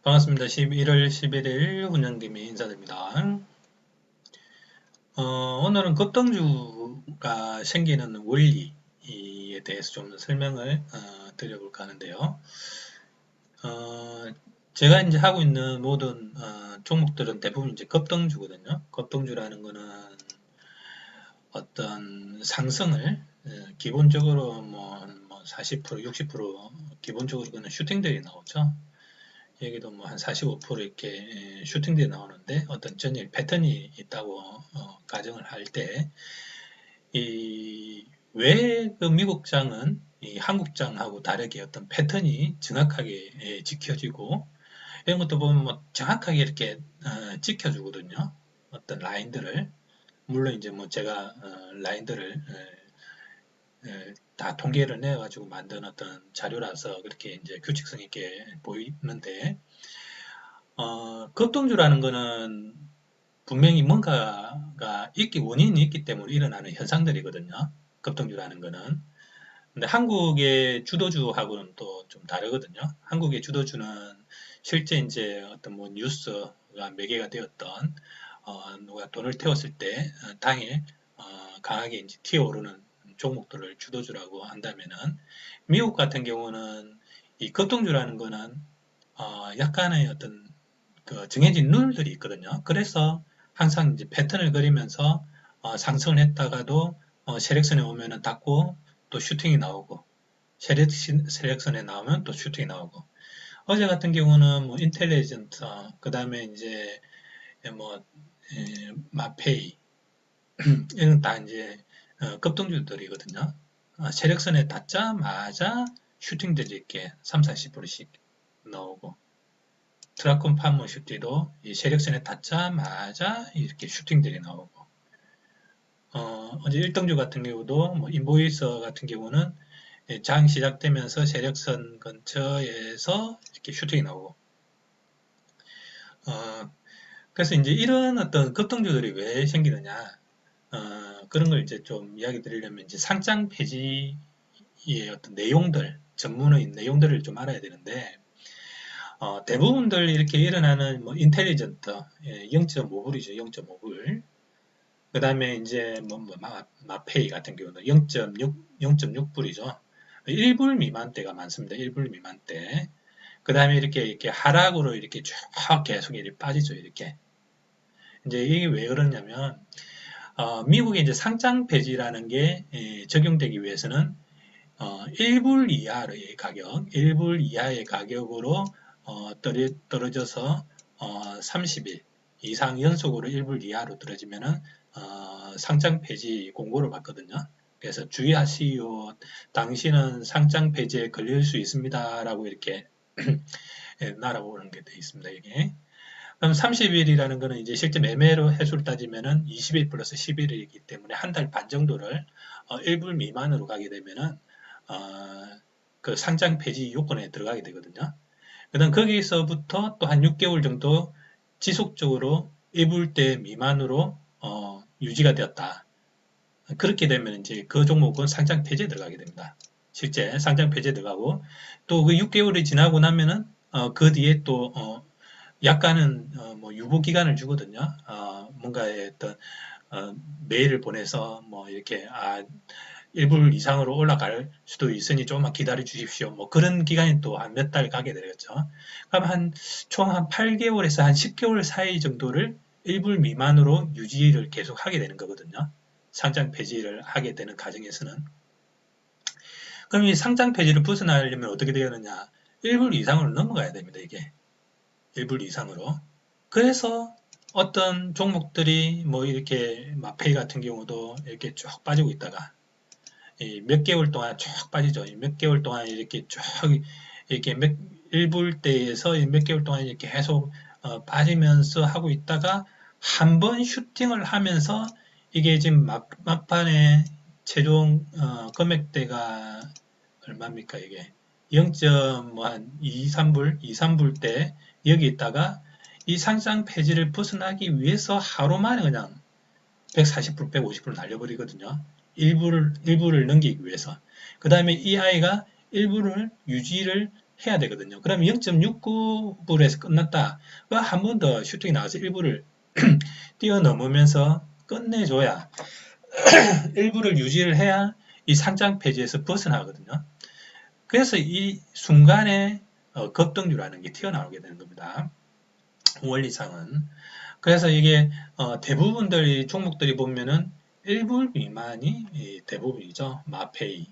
반갑습니다. 11월 11일 운영팀의 인사드립니다. 오늘은 급등주가 생기는 원리에 대해서 좀 설명을 드려볼까 하는데요. 제가 이제 하고 있는 모든 종목들은 대부분 이제 급등주거든요. 급등주라는 거는 어떤 상승을 기본적으로 뭐 40%, 60% 기본적으로 그는 슈팅들이 나오죠. 여기도 뭐 한 45% 이렇게 슈팅들이 나오는데 어떤 전일 패턴이 있다고 가정을 할 때 왜 그 미국장은 이 한국장하고 다르게 어떤 패턴이 정확하게 지켜지고 이런 것도 보면 뭐 정확하게 이렇게 지켜주거든요. 어떤 라인들을 물론 이제 뭐 제가 라인들을 다 통계를 내가지고 만든 어떤 자료라서 그렇게 이제 규칙성 있게 보이는데 급등주라는 거는 분명히 뭔가가 원인이 있기 때문에 일어나는 현상들이거든요. 급등주라는 거는. 근데 한국의 주도주하고는 또 좀 다르거든요. 한국의 주도주는 실제 이제 어떤 뭐 뉴스가 매개가 되었던, 누가 돈을 태웠을 때, 당일, 강하게 이제 튀어오르는 종목들을 주도주라고 한다면은, 미국 같은 경우는 이 급등주라는 거는, 약간의 어떤 그 정해진 룰들이 있거든요. 그래서 항상 이제 패턴을 그리면서 상승을 했다가도 세력선에 오면은 닫고 또 슈팅이 나오고 세력선에 나오면 또 슈팅이 나오고 어제 같은 경우는 뭐 인텔리전트 그 다음에 이제 뭐 마페이 이런 다 이제 급등주들이거든요. 세력선에 닿자마자 슈팅들이 이렇게 3, 40%씩 나오고 드라콘 판모 슈팅도 이 세력선에 닿자마자 이렇게 슈팅들이 나오고 어제 1등주 같은 경우도 뭐 인보이서 같은 경우는 장 시작되면서 세력선 근처에서 이렇게 슈팅이 나오고 그래서 이제 이런 어떤 급등주들이 왜 생기느냐 그런 걸 이제 좀 이야기 드리려면 이제 상장 폐지의 어떤 내용들 전문의 내용들을 좀 알아야 되는데 대부분들 이렇게 일어나는 뭐 인텔리전트 0.5불이죠. 0.5불. 그 다음에 이제 마페이 같은 경우는 0.6불이죠. 1불 미만대가 많습니다. 1불 미만대. 그 다음에 이렇게 하락으로 이렇게 쭉 계속 이렇게 빠지죠. 이렇게. 이제 이게 왜 그러냐면, 미국의 이제 상장 폐지라는 게 적용되기 위해서는 1불 이하의 가격, 1불 이하의 가격으로 떨어져서 30일 이상 연속으로 1불 이하로 떨어지면은 상장 폐지 공고를 받거든요. 그래서 주의하시오. 당신은 상장 폐지에 걸릴 수 있습니다라고 이렇게 날아오는 게 되어 있습니다. 이게. 그럼 30일이라는 거는 이제 실제 매매로 해수를 따지면은 20일 플러스 11일이기 때문에 한 달 반 정도를 1불 미만으로 가게 되면은 그 상장 폐지 요건에 들어가게 되거든요. 그다음 거기서부터 또 한 6개월 정도 지속적으로 1불대 미만으로 유지가 되었다. 그렇게 되면 이제 그 종목은 상장 폐지에 들어가게 됩니다. 실제 상장 폐지에 들어가고 또 그 6개월이 지나고 나면은 그 뒤에 또 약간은 뭐 유보 기간을 주거든요. 뭔가의 어떤 메일을 보내서 뭐 이렇게 1불 이상으로 올라갈 수도 있으니 조금만 기다려 주십시오. 뭐 그런 기간이 또 한 몇 달 가게 되겠죠. 그럼 총 한 8개월에서 한 10개월 사이 정도를 1불 미만으로 유지를 계속 하게 되는 거거든요. 상장 폐지를 하게 되는 과정에서는. 그럼 이 상장 폐지를 벗어나려면 어떻게 되느냐? 1불 이상으로 넘어가야 됩니다, 이게. 1불 이상으로. 그래서 어떤 종목들이 뭐 이렇게 마페이 같은 경우도 이렇게 쭉 빠지고 있다가 몇 개월 동안 쭉 빠지죠. 몇 개월 동안 이렇게 쭉 이렇게 1불대에서 몇 개월 동안 이렇게 계속 빠지면서 하고 있다가 한 번 슈팅을 하면서 이게 지금 막판에 최종 금액대가 얼마입니까 이게 0.2, 3불, 2, 3불대 여기 있다가 이 상장 폐지를 벗어나기 위해서 하루 만에 그냥 140%, 150% 날려버리거든요. 일부를 넘기기 위해서. 그 다음에 이 아이가 일부를 유지를 해야 되거든요. 그러면 0.69불에서 끝났다. 한 번 더 슈팅이 나와서 1불을 뛰어넘으면서 끝내줘야 1불을 유지를 해야 이 상장 폐지에서 벗어나거든요. 그래서 이 순간에 급등주라는 게 튀어나오게 되는 겁니다. 원리상은. 그래서 이게 대부분들 종목들이 보면은 1불 미만이 대부분이죠. 마페이,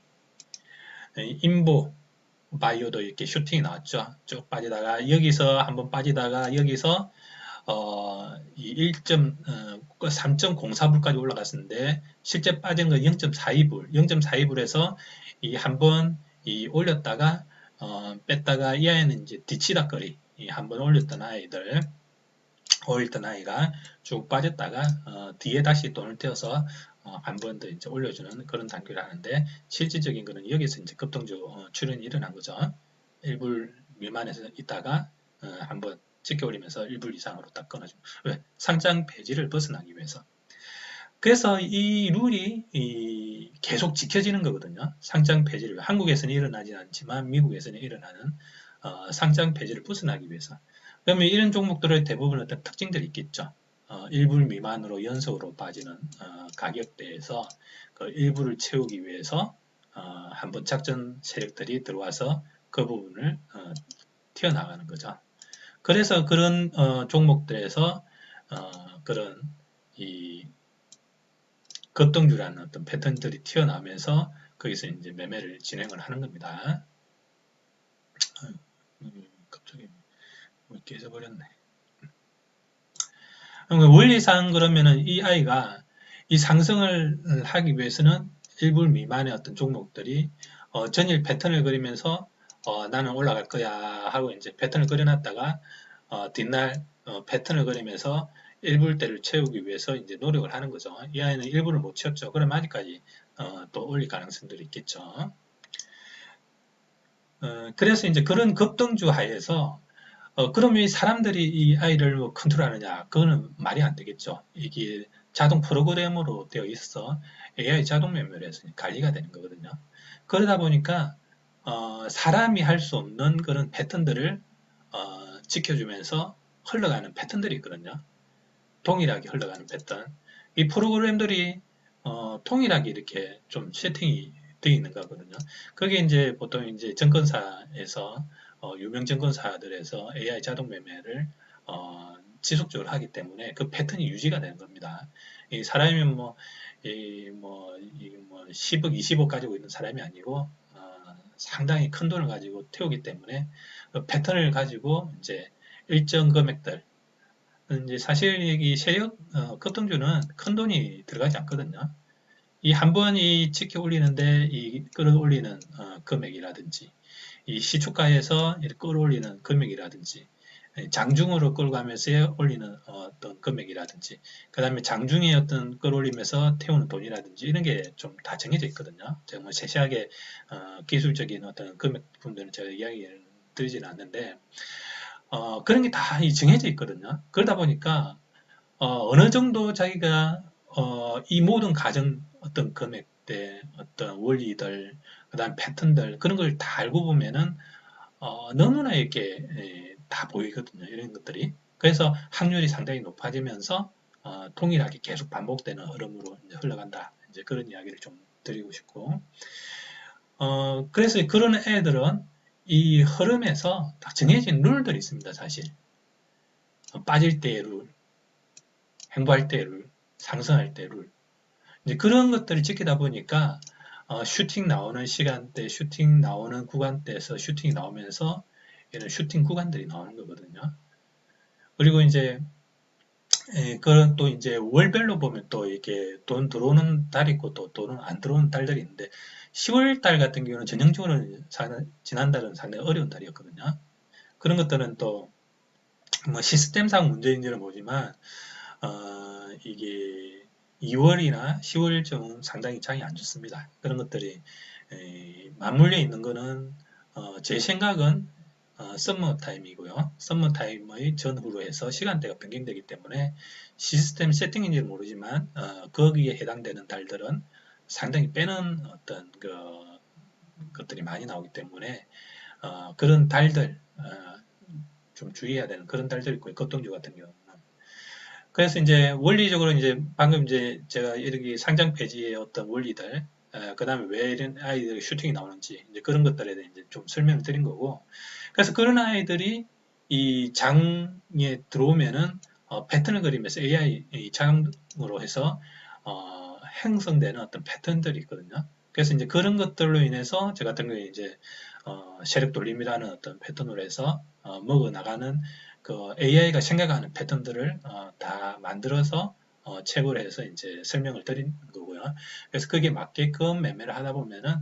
인보, 바이오도 이렇게 슈팅이 나왔죠. 쭉 빠지다가 여기서 한번 빠지다가 여기서 이 3.04불까지 올라갔었는데 실제 빠진 건 0.42불, 0.42불에서 이 한번 올렸다가 뺐다가 이 아이는 이제 뒤치다거리 한번 올렸던 아이들 올렸던 아이가 쭉 빠졌다가 뒤에 다시 돈을 떼어서 한 번 더 이제 올려주는 그런 단계를 하는데 실질적인 거는 여기서 이제 급등주 출현이 일어난 거죠. 1불 미만에서 있다가 한번 찍혀 올리면서 1불 이상으로 딱 끊어주고 왜? 상장 폐지를 벗어나기 위해서. 그래서 이 룰이 계속 지켜지는 거거든요. 상장 폐지를 한국에서는 일어나지 않지만 미국에서는 일어나는 상장 폐지를 벗어나기 위해서. 그러면 이런 종목들의 대부분 어떤 특징들이 있겠죠. 1불 미만으로 연속으로 빠지는 가격대에서 그 1불을 채우기 위해서 한번 작전 세력들이 들어와서 그 부분을 튀어나가는 거죠. 그래서 그런 종목들에서 그런 이 급등주라는 어떤 패턴들이 튀어나오면서 거기서 이제 매매를 진행을 하는 겁니다. 갑자기 깨져버렸네. 원리상 그러면은 이 아이가 이 상승을 하기 위해서는 1불 미만의 어떤 종목들이 전일 패턴을 그리면서 나는 올라갈 거야 하고 이제 패턴을 그려놨다가 뒷날 패턴을 그리면서 1불대를 채우기 위해서 이제 노력을 하는 거죠. 이 아이는 1불을 못 채웠죠. 그럼 아직까지 또 올릴 가능성들이 있겠죠. 그래서 이제 그런 급등주 하에서 그러면 사람들이 이 아이를 뭐 컨트롤하느냐? 그거는 말이 안 되겠죠. 이게 자동 프로그램으로 되어 있어 AI 자동 매매에서 관리가 되는 거거든요. 그러다 보니까 사람이 할 수 없는 그런 패턴들을 지켜주면서 흘러가는 패턴들이 있거든요. 동일하게 흘러가는 패턴. 이 프로그램들이 통일하게 이렇게 좀 세팅이 되어 있는 거거든요. 그게 이제 보통 이제 증권사에서 유명 증권사들에서 AI 자동 매매를 지속적으로 하기 때문에 그 패턴이 유지가 되는 겁니다. 이 사람이면 뭐 10억, 20억 가지고 있는 사람이 아니고 상당히 큰 돈을 가지고 태우기 때문에 그 패턴을 가지고 이제 일정 금액들 이제 사실 이 세력 급등주는 큰 돈이 들어가지 않거든요. 이 한 번이 지켜 올리는데 이 끌어올리는 금액이라든지 이 시초가에서 끌어올리는 금액이라든지 장중으로 끌어가면서 올리는 어떤 금액이라든지 그 다음에 장중에 어떤 끌어올리면서 태우는 돈이라든지 이런 게 좀 다 정해져 있거든요. 정말 세세하게 기술적인 어떤 금액 부분들은 제가 이야기를 드리지는 않는데 그런 게 다 정해져 있거든요. 그러다 보니까 어느 정도 자기가 이 모든 가정 어떤 금액대, 어떤 원리들, 그다음 패턴들 그런 걸 다 알고 보면은 너무나 이렇게 다 보이거든요. 이런 것들이. 그래서 확률이 상당히 높아지면서 통일하게 계속 반복되는 흐름으로 이제 흘러간다. 이제 그런 이야기를 좀 드리고 싶고. 그래서 그런 애들은 이 흐름에서 딱 정해진 룰들이 있습니다. 사실. 빠질 때의 룰, 행보할 때의 룰, 상승할 때의 룰. 이제 그런 것들을 지키다 보니까 슈팅 나오는 시간대, 슈팅 나오는 구간대에서 슈팅이 나오면서 이런 슈팅 구간들이 나오는 거거든요. 그리고 이제 그런 또 이제 월별로 보면 또 이렇게 돈 들어오는 달이 있고 또 돈은 안 들어오는 달들이 있는데 10월 달 같은 경우는 전형적으로 지난달은 상당히 어려운 달이었거든요. 그런 것들은 또 뭐 시스템상 문제인지는 모르지만 이게 2월이나 10월쯤은 상당히 장이 안 좋습니다. 그런 것들이 맞물려 있는 거는 제 생각은 썸머 타임이고요. 썸머 타임의 전후로 해서 시간대가 변경되기 때문에 시스템 세팅인지는 모르지만 거기에 해당되는 달들은 상당히 빼는 어떤 것들이 많이 나오기 때문에 그런 달들 좀 주의해야 되는 그런 달들이 있고요. 급등주 같은 경우는. 그래서 이제 원리적으로 이제 방금 이제 제가 이렇게 상장 폐지의 어떤 원리들, 그 다음에 왜 이런 아이들이 슈팅이 나오는지 이제 그런 것들에 대해 이제 좀 설명을 드린 거고. 그래서 그런 아이들이 이 장에 들어오면은 패턴을 그리면서 AI 장으로 해서 형성되는 어떤 패턴들이 있거든요. 그래서 이제 그런 것들로 인해서 저 같은 경우에 이제 세력 돌림이라는 어떤 패턴으로 해서 먹어 나가는 그 AI가 생각하는 패턴들을 다 만들어서 책으로 해서 이제 설명을 드린 거고요. 그래서 거기에 맞게끔 매매를 하다 보면은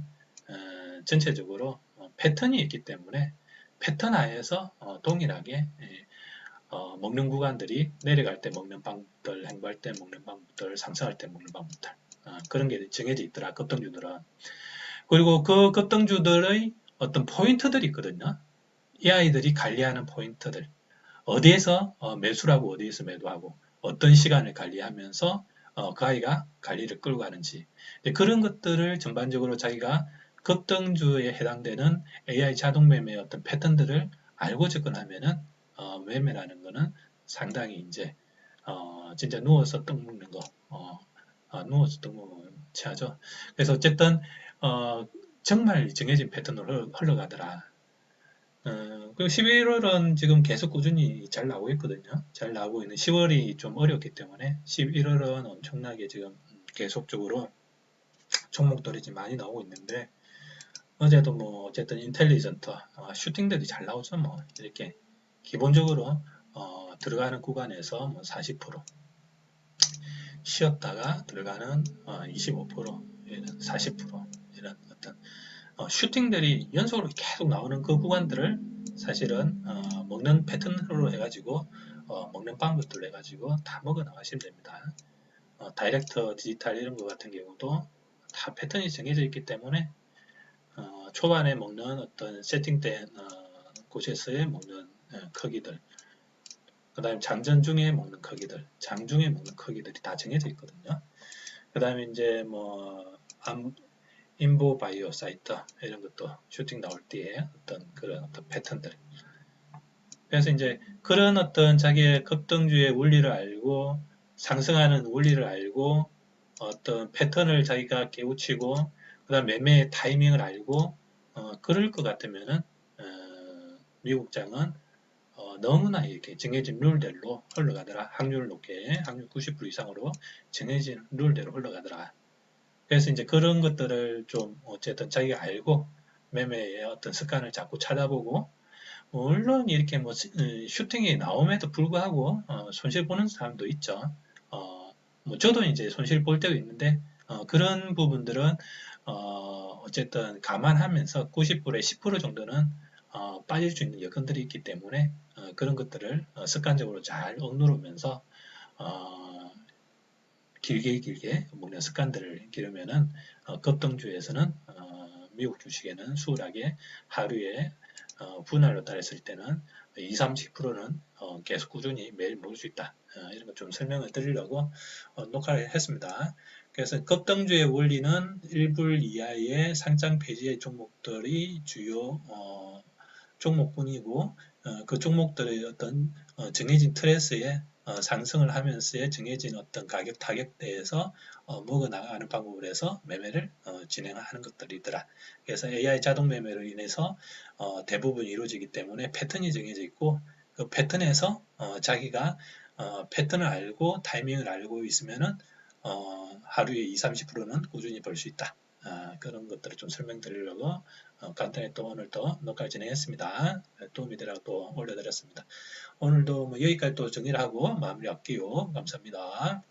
전체적으로 패턴이 있기 때문에 패턴 하에서 동일하게 먹는 구간들이 내려갈 때 먹는 방법들, 행보할 때 먹는 방법들, 상승할 때 먹는 방법들 그런 게 정해져 있더라. 급등주들은. 그리고 그 급등주들의 어떤 포인트들이 있거든요. 이 아이들이 관리하는 포인트들. 어디에서 매수를 하고 어디에서 매도하고 어떤 시간을 관리하면서 그 아이가 관리를 끌고 가는지 그런 것들을 전반적으로 자기가 급등주에 해당되는 AI 자동 매매의 어떤 패턴들을 알고 접근하면은 매매라는 거는 상당히 이제 진짜 누워서 떡 먹는 거 누워서 떡 먹으면 취하죠. 그래서 어쨌든 정말 정해진 패턴으로 흘러가더라. 그리고 11월은 지금 계속 꾸준히 잘 나오고 있거든요. 잘 나오고 있는 10월이 좀 어렵기 때문에 11월은 엄청나게 지금 계속적으로 종목들이 지금 많이 나오고 있는데 어제도 뭐 어쨌든 인텔리전트 슈팅들이 잘 나오죠. 뭐 이렇게 기본적으로 들어가는 구간에서 뭐 40% 쉬었다가 들어가는 25% 이런 40% 이런 어떤 슈팅들이 연속으로 계속 나오는 그 구간들을 사실은 먹는 패턴으로 해가지고 먹는 방법들로 해가지고 다 먹어 나가시면 됩니다. 다이렉트 디지털 이런 것 같은 경우도 다 패턴이 정해져 있기 때문에 초반에 먹는 어떤 세팅된 곳에서의 먹는 크기들 그 다음에 장전 중에 먹는 크기들 장중에 먹는 크기들이 다 정해져 있거든요. 그 다음에 이제 뭐 인보 바이오 사이트 이런 것도 슈팅 나올 때에 어떤 그런 어떤 패턴들. 그래서 이제 그런 어떤 자기의 급등주의 원리를 알고 상승하는 원리를 알고 어떤 패턴을 자기가 깨우치고 그다음 매매의 타이밍을 알고 그럴 것 같으면은 미국장은 너무나 이렇게 정해진 룰대로 흘러가더라. 확률 높게 확률 90% 이상으로 정해진 룰대로 흘러가더라. 그래서 이제 그런 것들을 좀 어쨌든 자기가 알고 매매의 어떤 습관을 자꾸 찾아보고 물론 이렇게 뭐 슈팅이 나옴에도 불구하고 손실 보는 사람도 있죠. 뭐 저도 이제 손실 볼 때도 있는데 그런 부분들은 어쨌든 감안하면서 90%에 10% 정도는 빠질 수 있는 여건들이 있기 때문에 그런 것들을 습관적으로 잘 억누르면서 길게 먹는 습관들을 기르면은 급등주에서는 미국 주식에는 수월하게 하루에 분할로 따졌을 때는 20, 30%는 계속 꾸준히 매일 먹을 수 있다. 이런 것 좀 설명을 드리려고 녹화를 했습니다. 그래서 급등주의 원리는 1불 이하의 상장 폐지의 종목들이 주요 종목군이고 그 종목들의 어떤 정해진 트레스에 상승을 하면서의 정해진 어떤 가격 타격대에서 먹어 나가는 방법을 해서 매매를 진행하는 것들이더라. 그래서 AI 자동 매매로 인해서 대부분 이루어지기 때문에 패턴이 정해져 있고 그 패턴에서 자기가 패턴을 알고 타이밍을 알고 있으면은 하루에 20, 30%는 꾸준히 벌 수 있다. 그런 것들을 좀 설명드리려고 간단히 또 오늘 또 녹화를 진행했습니다. 도움이 되라고 또 올려드렸습니다. 오늘도 뭐 여기까지 또 정리를 하고 마무리할게요. 감사합니다.